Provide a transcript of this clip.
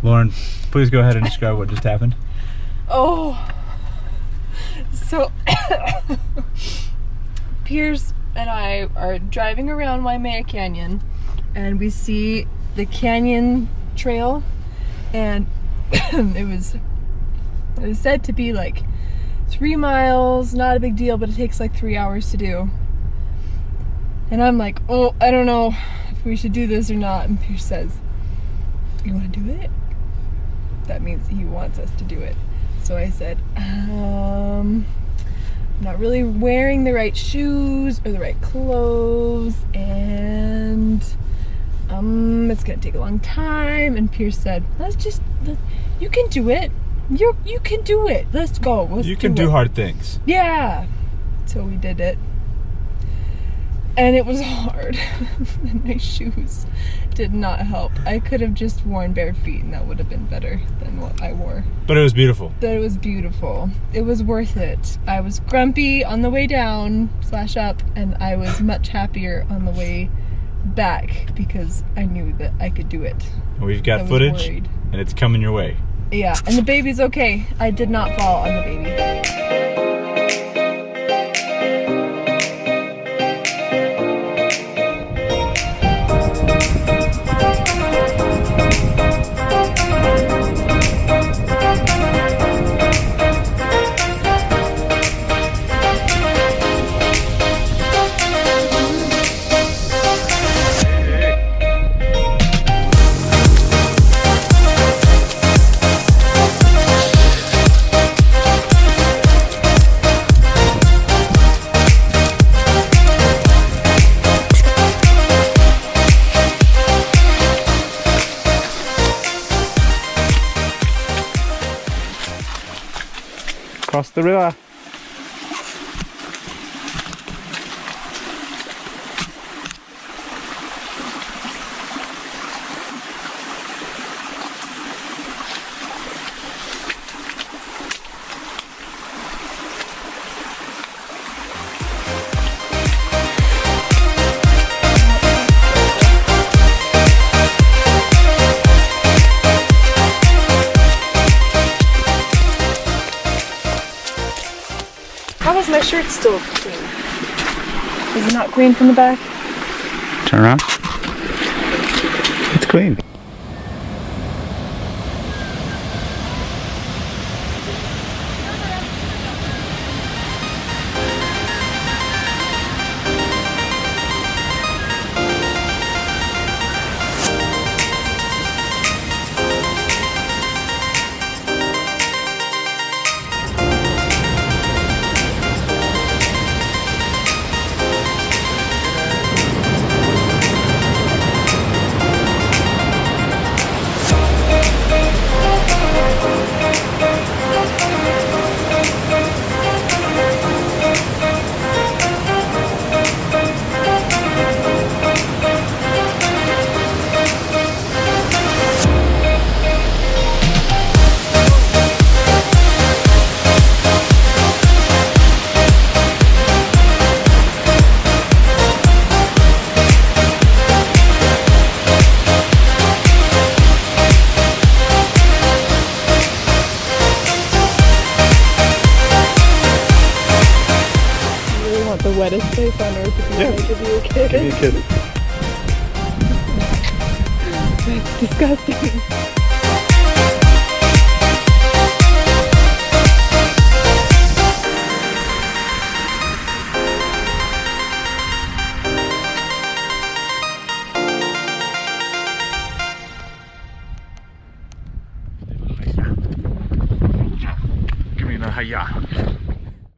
Lauren, please go ahead and describe what just happened. Oh, so Piers and I are driving around Waimea Canyon and we see the canyon trail, and it was said to be like 3 miles, not a big deal, but it takes like 3 hours to do. And I'm like, oh, I don't know if we should do this or not. And Piers says, you want to do it? That means he wants us to do it. So I said, I'm not really wearing the right shoes or the right clothes, and it's gonna take a long time. And Piers said, you can do it. You can do it. Let's go. You can do hard things. Yeah. So we did it. And it was hard. My shoes did not help. I could have just worn bare feet and that would have been better than what I wore. But it was beautiful. But it was beautiful. It was worth it. I was grumpy on the way down / up, and I was much happier on the way back because I knew that I could do it. We've got footage and it's coming your way. Yeah, and the baby's okay. I did not fall on the baby. Across the river. How is my shirt still clean? Is it not clean from the back? Turn around. It's clean. The wettest place on earth if you wanted to be a kid. Give me a kid. It's disgusting. Give me a hiya.